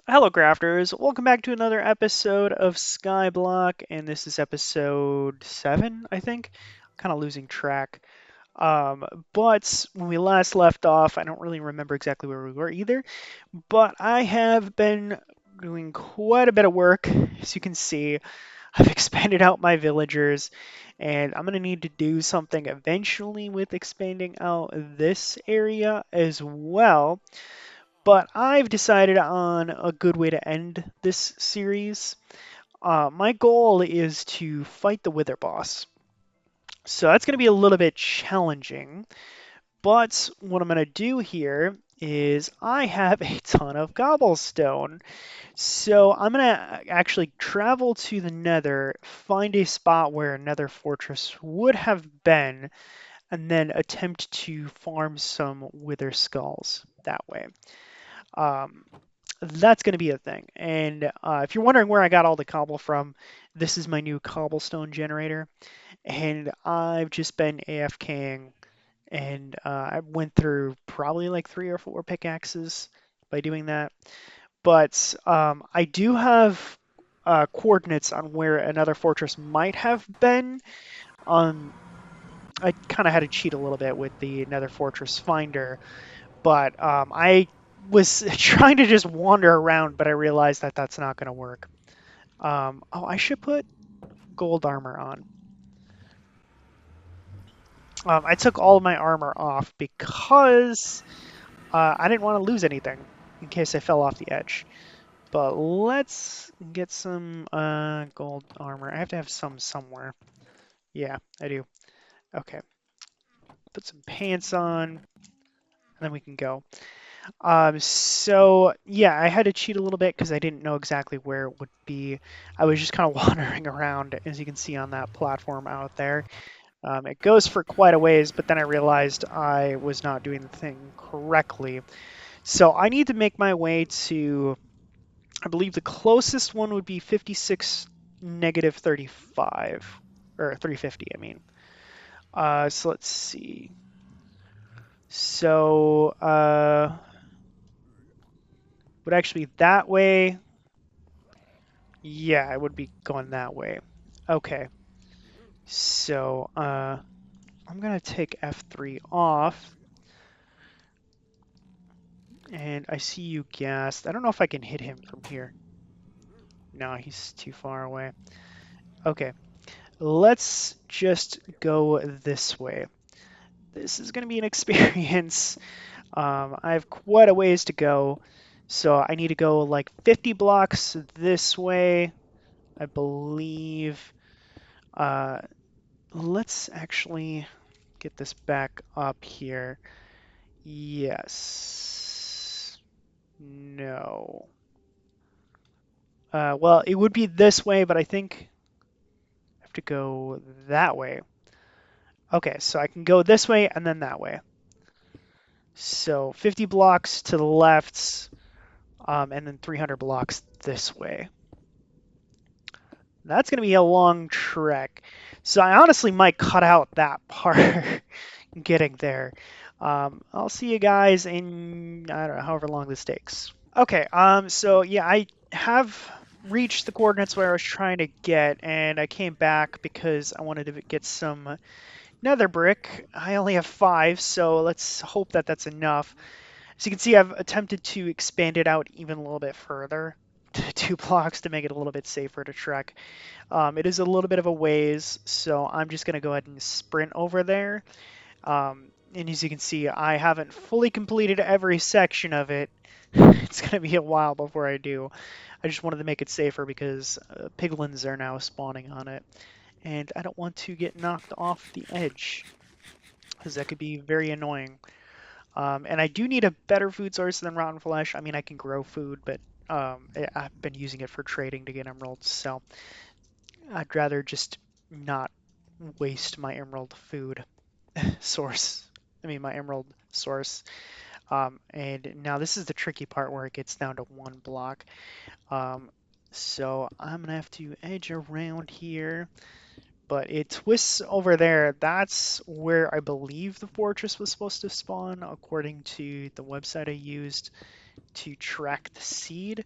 Hello, crafters. Welcome back to another episode of Skyblock, and this is episode 7, I think. Kind of losing track. Um, but when we last left off, I don't really remember exactly where we were either. But I have been doing quite a bit of work. As you can see, I've expanded out my villagers, and I'm going to need to do something eventually with expanding out this area as well. But I've decided on a good way to end this series. My goal is to fight the Wither boss. So that's going to be a little bit challenging. But what I'm going to do here is I have a ton of cobblestone. So I'm going to actually travel to the Nether, find a spot where a Nether fortress would have been, and then attempt to farm some Wither skulls that way. Um, that's going to be a thing. And if you're wondering where I got all the cobble from, this is my new cobblestone generator. And I've just been AFKing, and I went through probably like 3 or 4 pickaxes by doing that. But I do have coordinates on where another fortress might have been. Um, I kind of had to cheat a little bit with the Nether Fortress Finder, but I was trying to just wander around, but I realized that that's not going to work. Oh, I should put gold armor on. I took all of my armor off because I didn't want to lose anything in case I fell off the edge. But let's get some gold armor. I have to have some somewhere. Yeah, I do. Okay, put some pants on, and then we can go. So yeah, I had to cheat a little bit because I didn't know exactly where it would be. I was just kind of wandering around, as you can see on that platform out there. It goes for quite a ways, but then I realized I was not doing the thing correctly. So I need to make my way to, I believe the closest one would be 56 negative 35, or 350, I mean. So let's see. So, would actually be that way. Yeah, I would be going that way. Okay. So, I'm gonna take F3 off, and I see you gassed. I don't know if I can hit him from here. No, he's too far away. Okay, let's just go this way. This is gonna be an experience. I have quite a ways to go, so I need to go like 50 blocks this way, I believe. Uh, let's actually get this back up here. Yes. No. Well, it would be this way, but I think I have to go that way. Okay, so I can go this way and then that way. So 50 blocks to the left, and then 300 blocks this way. That's going to be a long trek. So I honestly might cut out that part getting there. I'll see you guys in, I don't know, however long this takes. Okay, so yeah, I have reached the coordinates where I was trying to get, and I came back because I wanted to get some nether brick. I only have 5, so let's hope that that's enough. As you can see, I've attempted to expand it out even a little bit further to 2 blocks to make it a little bit safer to trek. It is a little bit of a ways, so I'm just going to go ahead and sprint over there. And as you can see, I haven't fully completed every section of it. It's going to be a while before I do. I just wanted to make it safer because piglins are now spawning on it. And I don't want to get knocked off the edge, because that could be very annoying. And I do need a better food source than rotten flesh. I mean, I can grow food, but I've been using it for trading to get emeralds, so I'd rather just not waste my emerald food source. I mean, my emerald source. And now this is the tricky part where it gets down to 1 block. Um, so I'm gonna have to edge around here, but it twists over there. That's where I believe the fortress was supposed to spawn, according to the website I used. to track the seed.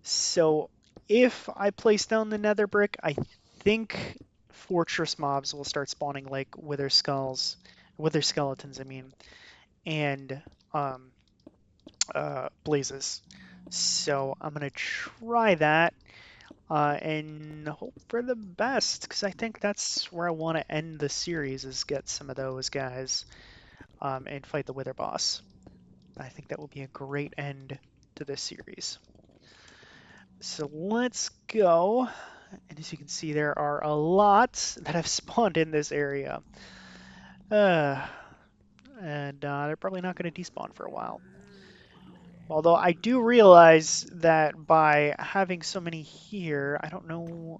So if I place down the nether brick, I think fortress mobs will start spawning like wither skeletons, I mean, and um, blazes. So I'm gonna try that and hope for the best because I think that's where I want to end the series is get some of those guys and fight the wither boss. I think that will be a great end to this series. So let's go. And as you can see, there are a lot that have spawned in this area. Uh, and they're probably not going to despawn for a while. Although I do realize that by having so many here, I don't know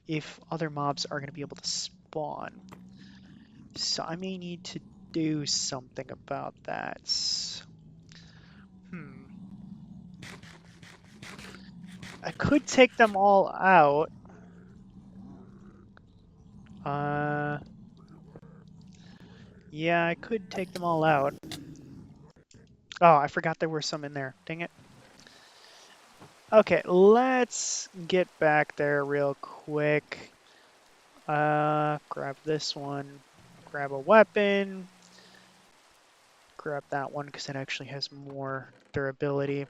if other mobs are going to be able to spawn. So I may need to do something about that. Hmm. I could take them all out. Uh, yeah, I could take them all out. Oh, I forgot there were some in there. Dang it. Okay, let's get back there real quick. Grab this one. Grab a weapon. Grab that one because it actually has more durability.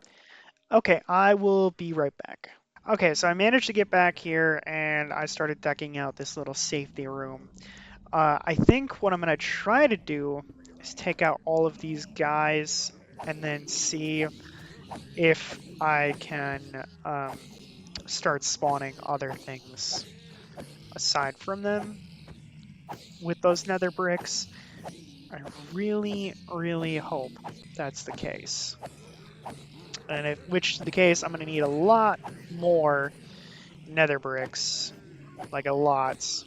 Okay, I will be right back. Okay, so I managed to get back here and I started decking out this little safety room. I think what I'm going to try to do is take out all of these guys and then see if I can start spawning other things aside from them with those nether bricks. I really, really hope that's the case. And if which is the case, I'm going to need a lot more nether bricks, like a lot.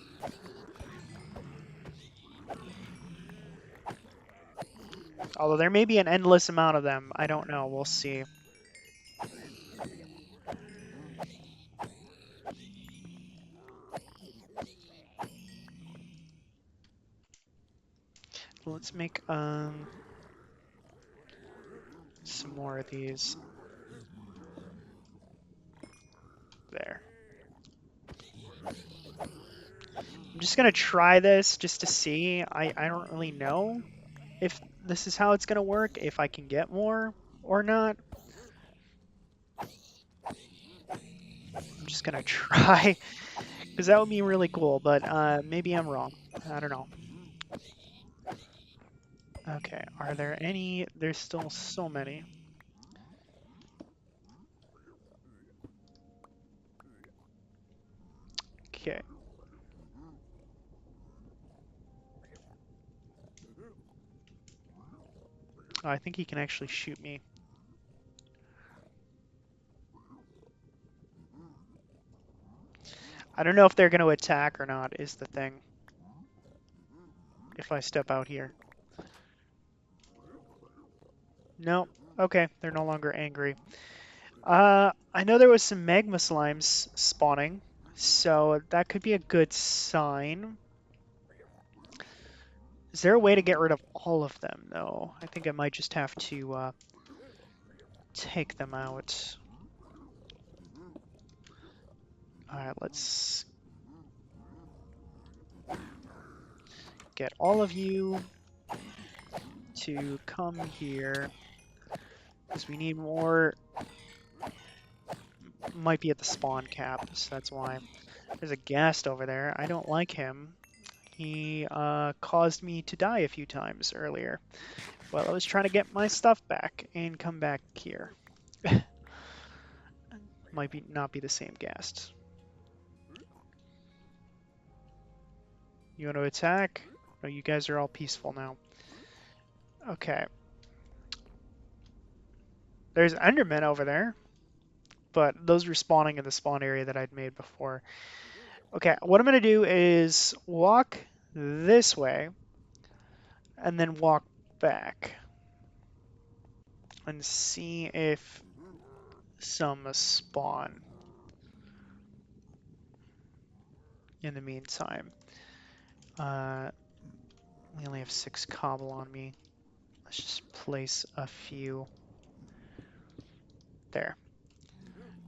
Although there may be an endless amount of them. I don't know. We'll see. Let's make some more of these. There. I'm just gonna try this just to see. I don't really know if this is how it's gonna work, if I can get more or not. I'm just gonna try because that would be really cool, but maybe I'm wrong. I don't know. Okay, are there any? There's still so many. Okay. Oh, I think he can actually shoot me. I don't know if they're going to attack or not, is the thing. If I step out here. No. Okay, they're no longer angry. I know there was some magma slimes spawning, so that could be a good sign. Is there a way to get rid of all of them, though? I think I might just have to take them out. Alright, let's get all of you to come here, because we need more. Might be at the spawn cap, so that's why. There's a ghast over there. I don't like him. He caused me to die a few times earlier. Well, I was trying to get my stuff back and come back here. Might be not be the same ghast. You want to attack? No, you guys are all peaceful now. Okay. There's Endermen over there, but those were spawning in the spawn area that I'd made before. Okay, what I'm going to do is walk this way and then walk back and see if some spawn in the meantime. We only have 6 cobble on me. Let's just place a few. There.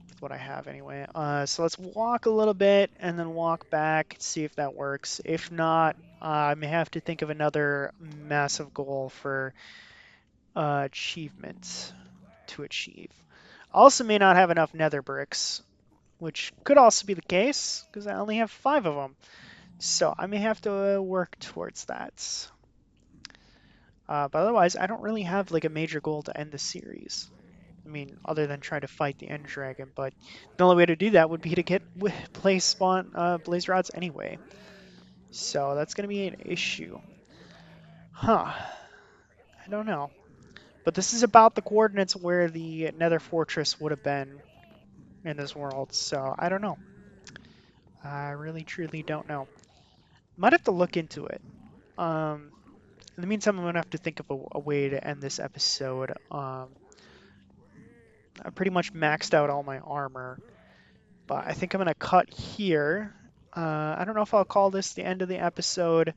With what I have anyway. So let's walk a little bit and then walk back and see if that works. If not, I may have to think of another massive goal for achievements to achieve. Also may not have enough nether bricks, which could also be the case because I only have 5 of them. So I may have to work towards that. But otherwise, I don't really have like a major goal to end the series. I mean, other than try to fight the end dragon, but the only way to do that would be to get blaze rods anyway. So that's gonna be an issue. Huh. I don't know. But this is about the coordinates where the Nether Fortress would have been in this world, so I don't know. I really truly don't know. Might have to look into it. Um, in the meantime, I'm gonna have to think of a way to end this episode. I pretty much maxed out all my armor, but I think I'm gonna cut here. I don't know if I'll call this the end of the episode.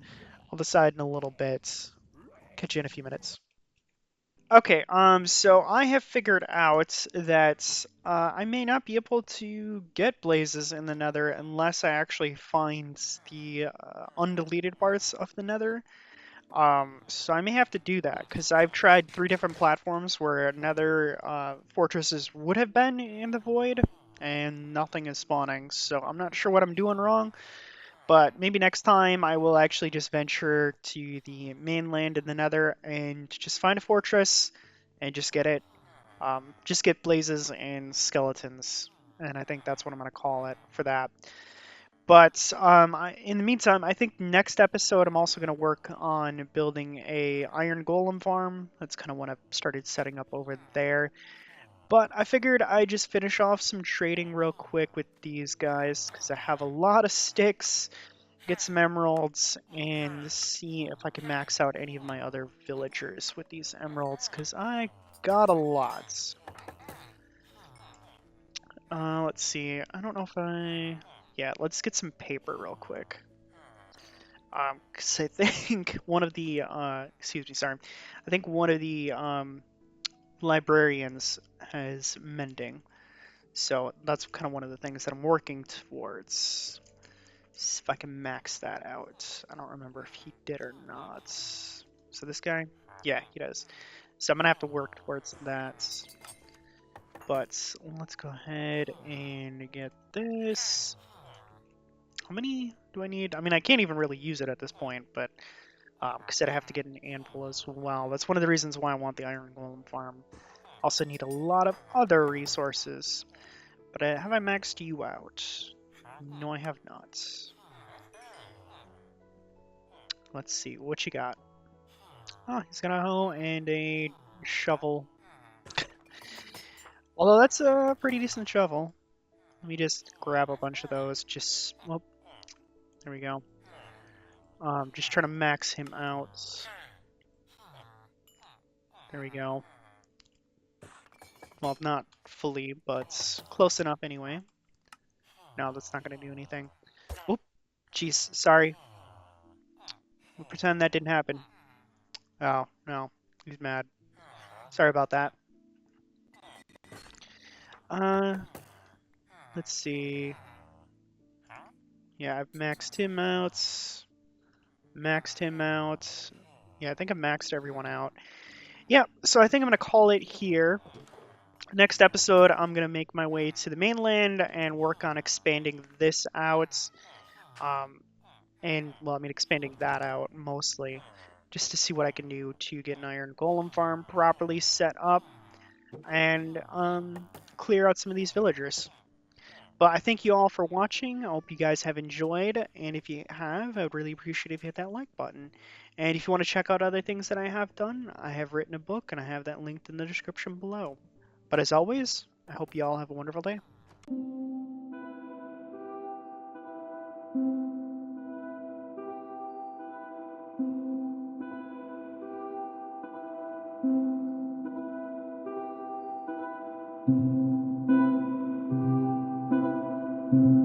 I'll decide in a little bit. Catch you in a few minutes. Okay, so I have figured out that I may not be able to get blazes in the Nether unless I actually find the undeleted parts of the Nether. So I may have to do that because I've tried 3 different platforms where Nether fortresses would have been in the void, and nothing is spawning. So I'm not sure what I'm doing wrong. But maybe next time I will actually just venture to the mainland in the Nether and just find a fortress and just get it. Just get blazes and skeletons. And I think that's what I'm going to call it for that. But in the meantime, I think next episode I'm also going to work on building a iron golem farm. That's kind of what I've started setting up over there. But I figured I'd just finish off some trading real quick with these guys because I have a lot of sticks, get some emeralds, and see if I can max out any of my other villagers with these emeralds because I got a lot. Let's see. I don't know if I... Yeah, let's get some paper real quick. Because I think one of the... excuse me, sorry. I think one of the librarians has mending. So that's kind of one of the things that I'm working towards. See if I can max that out. I don't remember if he did or not. So this guy? Yeah, he does. So I'm going to have to work towards that. But let's go ahead and get this. How many do I need? I mean, I can't even really use it at this point, but because I have to get an anvil as well. That's one of the reasons why I want the iron golem farm. Also need a lot of other resources. But have I maxed you out? No, I have not. Let's see, what you got? Oh, he's got a hoe and a shovel. Although that's a pretty decent shovel. Let me just grab a bunch of those. Just, well, there we go. Just trying to max him out. There we go. Well, not fully, but close enough anyway. No, that's not going to do anything. Oop, jeez, sorry. We'll pretend that didn't happen. Oh, no, he's mad. Sorry about that. Uh, let's see. Yeah, I've maxed him out. Maxed him out. Yeah, I think I maxed everyone out. Yeah, so I think I'm going to call it here. Next episode, I'm going to make my way to the mainland and work on expanding this out. Um, well, I mean, expanding that out mostly, just to see what I can do to get an iron golem farm properly set up and clear out some of these villagers. But I thank you all for watching. I hope you guys have enjoyed, and if you have, I would really appreciate if you hit that like button. And if you want to check out other things that I have done, I have written a book, and I have that linked in the description below. But as always, I hope you all have a wonderful day.